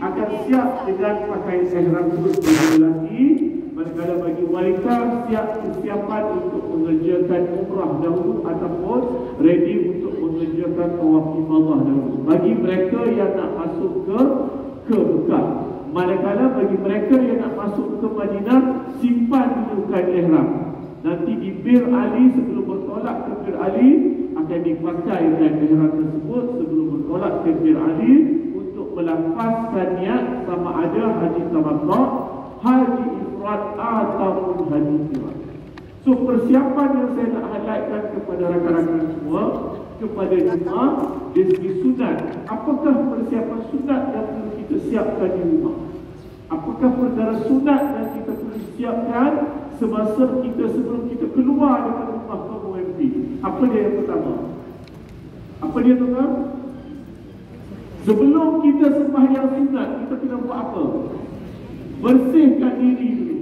akan siap dengan pakaian ihram bagi lelaki, manakala bagi wanita siap persiapan untuk mengerjakan umrah dahulu ataupun ready untuk mengerjakan tawaf ifadah dahulu. Bagi mereka yang nak masuk ke Mekah, manakala bagi mereka yang nak masuk ke Madinah, simpan dulu kain ihram. Nanti di Bir Ali, sebelum bertolak ke Bir Ali, akan dipakai kain ihram tersebut sebelum bertolak ke Bir Ali untuk melafazkan niat sama ada haji tamattu', haji ifrad ataupun haji qiran. So persiapan yang saya nak highlightkan kepada rakan-rakan semua, kepada jemaah dari segi sunat, apakah persiapan sunat yang perlu kita siapkan di rumah? Apakah perkara sunat yang kita perlu siapkan semasa kita sebelum kita keluar daripada rumah ke OMP? Apa dia yang pertama? Apa dia tuan? Sebelum kita sembahyang sunat, kita kena buat apa? Bersihkan diri dulu.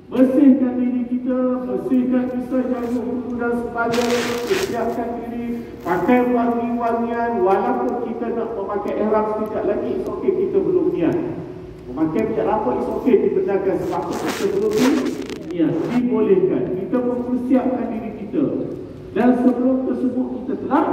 Bersihkan diri kita, bersihkan pisau jarum dan sebagainya, siapkan diri, pakai wangi-wangian. Walaupun kita nak memakai ihram sekejap lagi, it's okay kita belum niat. Memakai minyak rambut, it's okay dibenarkan sebab kita belum niat. Dibolehkan. Kita mempersiapkan diri kita. Dan sebelum tersebut kita telah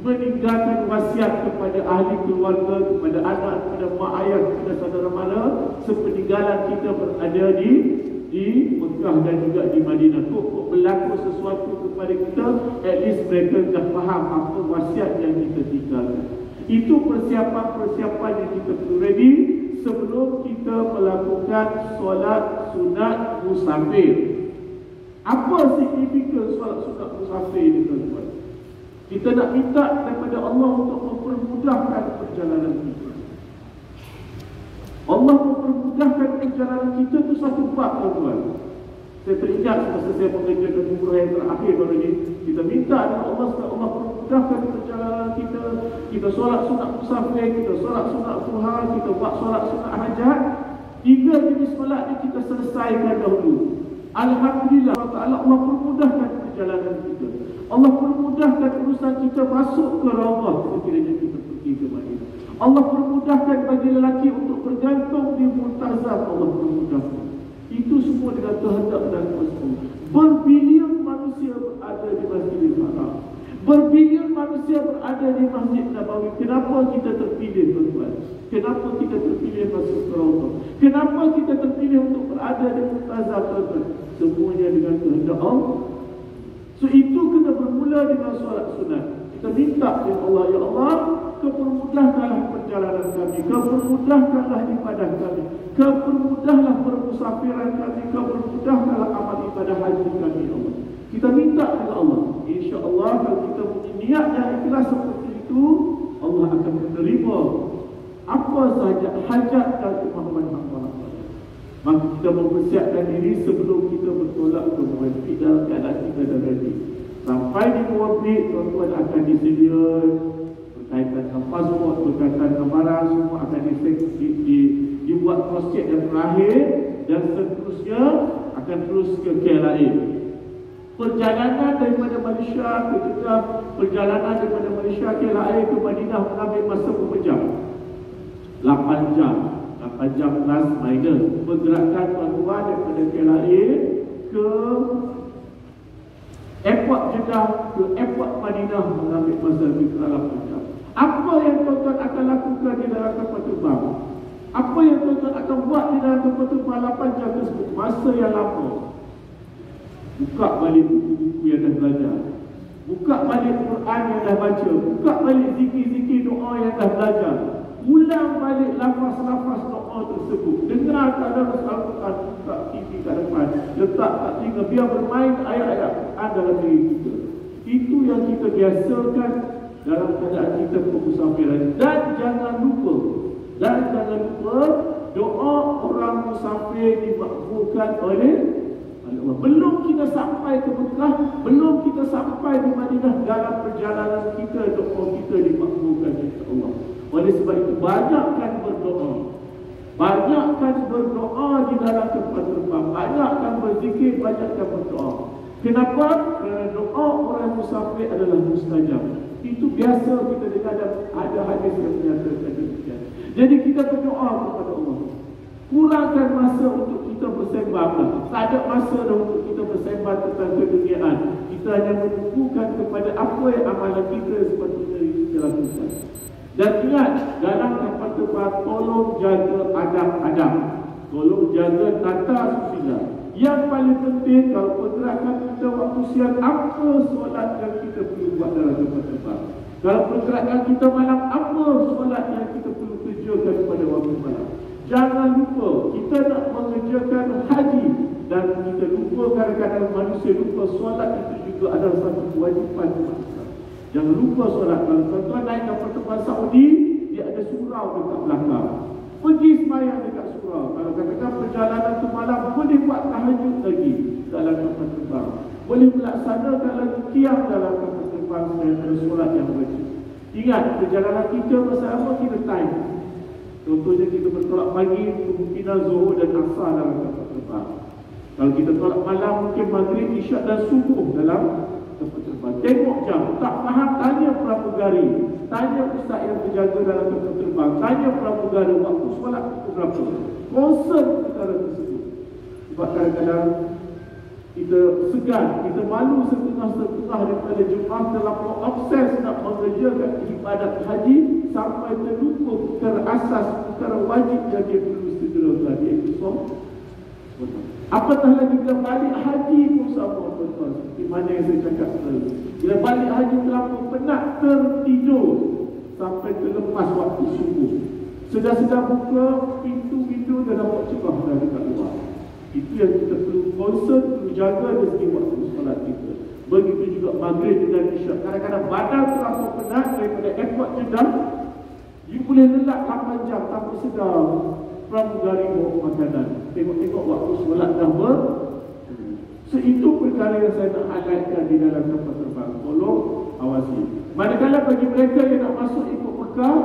meninggalkan wasiat kepada ahli keluarga, kepada anak, kepada mak ayah, kepada saudara mara sepeninggalan kita berada di Mekah dan juga di Madinah. Kok berlaku sesuatu kepada kita, at least mereka dah faham apa wasiat yang kita tinggalkan. Itu persiapan-persiapan yang kita perlu ready sebelum kita melakukan solat sunat musafir. Apa signifikan solat sunat musafir ini, tuan-tuan? Kita nak minta daripada Allah untuk mempermudahkan perjalanan kita. Allah mempermudahkan perjalanan kita itu satu bab, tuan-tuan. Saya teringat masa saya mengerjakan umrah yang terakhir baru ini, kita minta kepada Allah supaya Allah mempermudahkan perjalanan kita. Kita solat sunat musafir, kita solat sunat duha, kita buat solat sunat hajat. 3 jenis solat ini kita selesaikan dahulu. Alhamdulillah, Allah permudahkan perjalanan kita. Allah permudahkan urusan kita masuk ke Raudhah sekiranya kita pergi ke Madinah. Allah permudahkan bagi lelaki untuk bergantung di Multazam. Allah permudahkan. Itu semua dengan kehendak dan kuasa. Berbilion manusia berada di Masjidil Haram. Berbilion manusia berada di Masjid Nabawi. Kenapa kita terpilih, tuan-tuan? Kenapa kita terpilih masuk ke Raudhah? Kenapa kita terpilih untuk berada di Multazam, tuan-tuan? Semuanya dengan kehendak Allah. So itu kena bermula dengan solat sunat. Kita minta ya Allah, ya Allah, kepermudahkanlah perjalanan kami, kepermudahkanlah ibadah kami, kepermudahlah permusafiran kami, kepermudahkanlah amal ibadah haji kami, ya Allah. Kita minta kepada Allah. InsyaAllah kalau kita punya niat yang ikhlas seperti itu, Allah akan menerima apa sahaja hajat dan kemampuan hamba. Maka kita mempersiapkan diri sebelum kita bertolak ke Muwafiq dalam keadaan kita dah ready. Sampai di Muwafiq, tuan-tuan akan disedia berkaitan dengan pasport, berkaitan dengan barang, semua akan dibuat cross-check yang terakhir, dan seterusnya akan terus ke KLIA. Perjalanan daripada Malaysia ke Jeddah, perjalanan daripada Malaysia ke KLIA ke Madinah mengambil masa berapa jam? 8 jam. 8 jam plus minus. Pergerakan tuan-tuan daripada KLIA ke airport Jeddah ke airport Madinah mengambil masa lebih kurang 8 jam. Apa yang tuan-tuan akan lakukan di dalam kapal terbang? Apa yang tuan-tuan akan buat di dalam kapal terbang 8 jam tersebut? Masa yang lama. Buka balik buku-buku yang dah belajar. Buka balik Quran yang dah baca. Buka balik zikir-zikir doa yang dah belajar. Ulang balik lafaz-lafaz doa tersebut. Dengar keadaan Al-Quran, buka TV kat depan, letak kat telinga, biar bermain ayat-ayat Quran dalam diri kita. Itu yang kita biasakan dalam keadaan kita bermusafiran. Dan jangan lupa doa orang musafir dimakbulkan oleh Allah. Belum kita sampai ke Mekah, belum kita sampai di Madinah, dalam perjalanan kita doa kita dimakbulkan oleh Allah. Oleh sebab itu banyakkan berdoa. Banyakkan berdoa di dalam tempat terbang. Banyakkan berzikir, banyakkan berdoa. Kenapa? Kerana doa orang musafir adalah mustajab. Itu biasa kita dengar, ada hadis yang menyatakan demikian. Jadi kita berdoa kepada Allah. Kurangkan masa untuk kita bersembah. Tak ada masa dah untuk kita bersembah tentang keduniaan. Kita hanya menumpukan kepada apa yang amalan kita sepatutnya kita lakukan. Dan ingat, dalam kapal terbang, tolong jaga adab-adab. Tolong jaga tata susila. Yang paling penting, kalau pergerakan kita waktu siang, apa solat yang kita perlu buat dalam kapal terbang? Kalau pergerakan kita malam, apa solat yang kita perlu kerjakan pada waktu malam? Jangan lupa, kita nak mengerjakan haji dan kita lupa kadang-kadang manusia lupa solat itu juga adalah satu kewajipan manusia. Jangan lupa solat. Kalau tuan-tuan naik kapal terbang Saudi, dia ada surau dekat belakang. Pergi sembahyang dekat surau. Kalau katakan perjalanan tu malam, boleh buat tahajud lagi dalam kapal terbang. Boleh melaksanakan lagi qiyam dalam kapal terbang dengan solat yang wajib. Ingat, perjalanan kita bersama kita time. Contohnya kita bertolak pagi, kemungkinan zuhur dan asar dalam kapal terbang. Kalau kita tolak malam, mungkin maghrib, isyak dan subuh dalam kapal terbang. Tengok jam, tak faham, tanya pramugari, tanya ustaz yang berjaga dalam kapal terbang, tanya pramugari waktu solat itu berapa. Concern perkara tersebut. Sebab kadang-kadang kita segan, kita malu setengah-setengah daripada jemaah terlalu obses nak mengerjakan ibadat haji sampai terlupa perkara asas, perkara wajib yang dia perlu segera tadi. Apatah lagi bila balik haji pun sama, tuan-tuan. Seperti mana yang saya cakap tadi. Bila balik haji terlalu penat, tertidur sampai terlepas waktu subuh. Sedar-sedar buka pintu-pintu dan dapat cerah dah dekat luar. Itu yang kita perlu concern, perlu jaga dari segi waktu solat kita. Begitu juga maghrib dan isyak. Kadang-kadang badan terlalu penat daripada airport Jeddah, you boleh lelak 8 jam tanpa sedar. Pramugari bawa makanan. Tengok-tengok waktu solat dah ber. So itu perkara yang saya nak highlightkan di dalam kapal terbang. Tolong awasi. Manakala bagi mereka yang nak masuk ikut Mekah,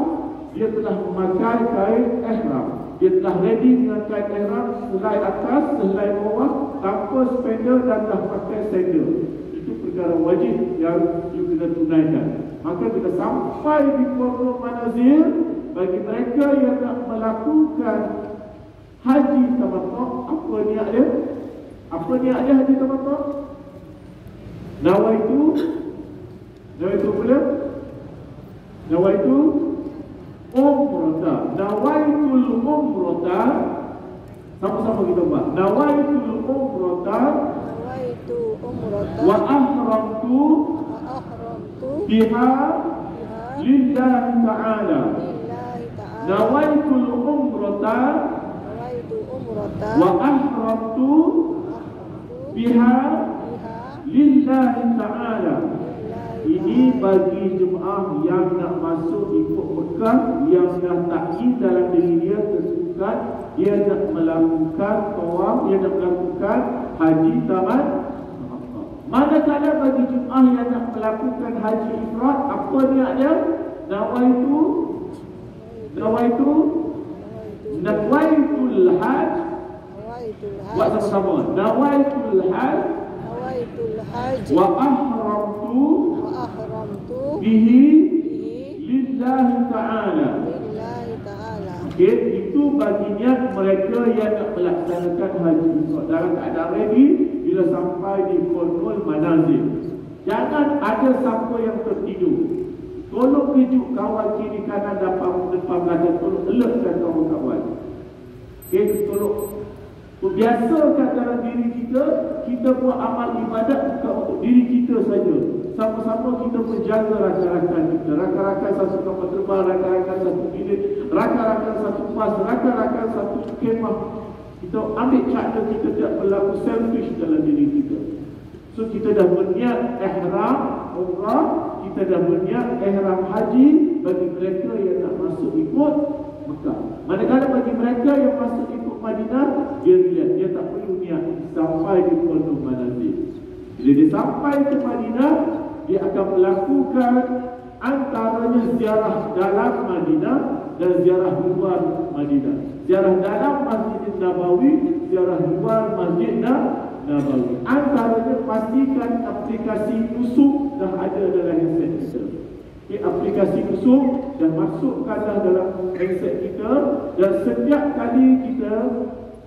dia telah memakai kain ihram. Dia telah ready dengan kain ihram, selai atas, selai bawah, tanpa spender dan dah pakai sandal. Itu perkara wajib yang you kena tunaikan. Maka kita sampai di Pondok Manazil, bagi mereka yang nak melakukan haji tamattu, apa niat dia? Apa niat dia haji tamattu? Nawaitu boleh? Nawaitu umrah. Nawaitul umrah. Sama-sama kita buat. Nawaitul umrah. Nawaitu umrah. Wa ahramtu biha lillahi ta'ala. Nawaitul umrah wa ahramtu biha lillahi ta'ala. Ini bagi jemaah yang nak masuk ikut Mekah, yang dah takyid dalam diri dia tersebutkan dia nak melakukan tawaf, dia nak melakukan haji tamat. Manakala bagi jemaah yang nak melakukan haji ifrad, apa niat dia? Nawaitul hajj. Buat sama-sama. Nawaitul hajj wa ahramtu bihi lillahi ta'ala. Okay, itu bagi niat mereka yang nak melaksanakan haji dalam keadaan ready bila sampai di Pondok Manazil. Jangan ada siapa yang tertidur. Tolong kejut kawan kiri kanan depan belakang. Tolong alertkan kawan-kawan. Okay, tolong biasakan dalam diri kita, kita buat amal ibadat bukan untuk diri kita saja. Sama-sama kita menjaga rakan-rakan kita. Rakan-rakan satu kapal terbang, rakan-rakan satu bilik, rakan-rakan satu pas, rakan-rakan satu kemah. Kita ambil cara kita tidak berlaku selfish dalam diri kita. So kita dah berniat ihram umrah, kita dah berniat ihram haji bagi mereka yang nak masuk ikut Mekah. Manakala bagi mereka yang masuk ikut Madinah, dia tak perlu niat sampai di Pondok Manazil. Bila dia sampai ke Madinah, dia akan melakukan antaranya ziarah dalam Madinah dan ziarah luar Madinah. Ziarah dalam Masjid Nabawi, ziarah luar Masjid Nabawi. Antaranya pastikan aplikasi nusuk dah ada dalam handset kita. aplikasi khusus dan masukkan dalam handset kita, dan setiap kali kita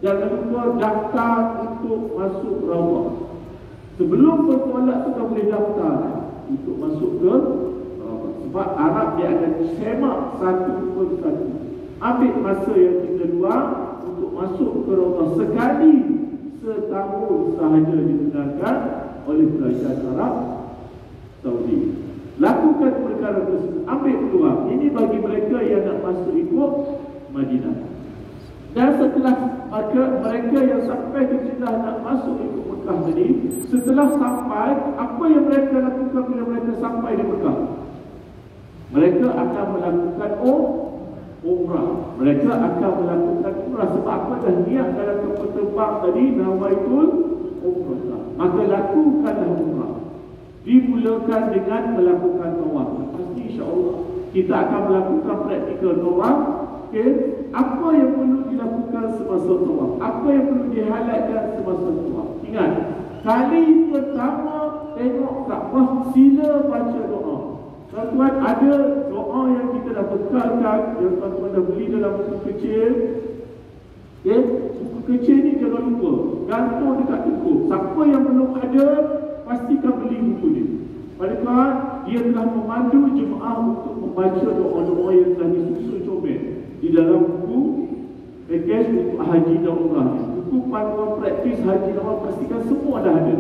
jangan lupa daftar untuk masuk rawat. Sebelum bertolak kita boleh daftar untuk masuk ke rawat. Sebab Arab dia akan semak satu persatu. Ambil masa yang kita luang untuk masuk ke rawat sekali setahun sahaja dibenarkan oleh kerajaan Arab Saudi. Lakukan perkara tersebut, ambil peluang. Ini bagi mereka yang nak masuk ikut Madinah. Dan setelah mereka yang sampai ke Jeddah nak masuk ikut Mekah tadi, setelah sampai, apa yang mereka lakukan bila mereka sampai di Mekah? Mereka akan melakukan umrah. Mereka akan melakukan umrah. Sebab apa? Dah niat dalam kapal terbang tadi, nawaitul umrah. Maka lakukanlah umrah. Dimulakan dengan melakukan tawaf. Pasti insya-Allah kita akan melakukan praktikal tawaf. Okay. Apa yang perlu dilakukan semasa tawaf? Apa yang perlu dihighlightkan semasa tawaf? Ingat, kali pertama tengok Kaabah, sila baca doa. Tuan-tuan, ada doa yang kita dah bekalkan, yang tuan-tuan dah beli dalam buku kecil. Okay. Buku kecil ni jangan lupa gantung dekat toko. Siapa yang belum ada, pastikan beli buku ni. Padahal dia telah memandu jemaah untuk membaca doa-doa yang telah disusun comel di dalam buku package untuk haji dan umrah. Buku panduan praktis haji dan umrah, pastikan semua dah ada.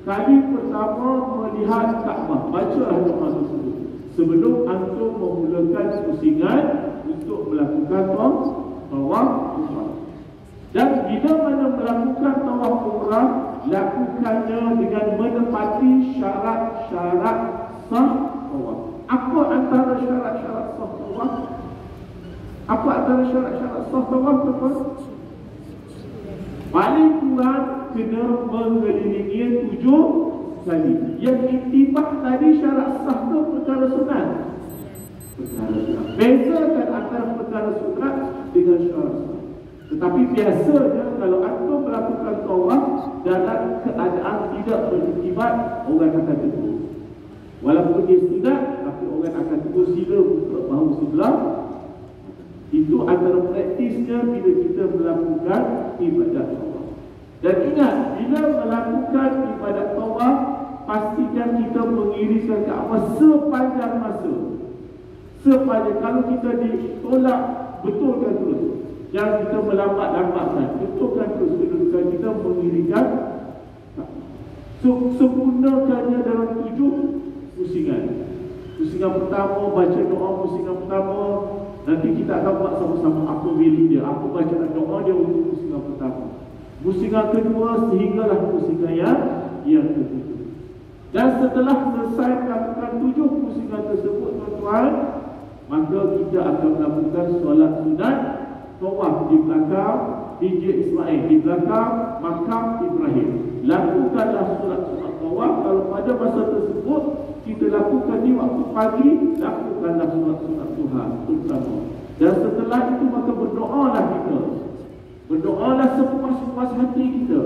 Kali pertama melihat Kaabah, bacalah doa tersebut sebelum antum memulakan pusingan untuk melakukan tawaf umrah. Dan bila mana melakukan tawaf umrah, lakukannya dengan menepati syarat-syarat sah tawaf. Apa antara syarat-syarat sah tawaf? Apa antara syarat-syarat sah tawaf, teman? Paling kurang kena mengelilingi 7 kali. Yang intibah tadi syarat sah tu perkara sunat. Perkara sunat. Bezakan antara perkara sunat dengan syarat sah. Tetapi biasanya kalau antum melakukan tawaf dalam keadaan tidak beriktibat, orang akan tegur. Walaupun dia sunat, tapi orang akan tegur, sila buka bahu sebelah. Itu antara praktisnya bila kita melakukan ibadat tawaf. Dan ingat, bila melakukan ibadat tawaf, pastikan kita mengiriskan Kaabah sepanjang masa. Sepanjang, kalau kita ditolak, betulkan terus. Jangan kita melambat-lambatkan, betulkan terus kedudukan kita mengiringkan. Sempurnakannya dalam 7 pusingan. Pusingan pertama, baca doa pusingan pertama. Nanti kita akan buat sama-sama apa willing dia, apa bacaan doa dia untuk pusingan pertama. Pusingan kedua sehinggalah pusingan yang ketiga. Dan setelah selesai melakukan 7 pusingan tersebut, tuan-tuan, maka kita akan melakukan solat sunat tawaf di belakang Hijr Ismail, di belakang makam Ibrahim. Lakukanlah solat-solat tawaf. Kalau pada masa tersebut kita lakukan di waktu pagi, lakukanlah solat-solat Tuhan terutama. Dan setelah itu maka berdoalah kita. Berdoalah sepuas-puas hati kita.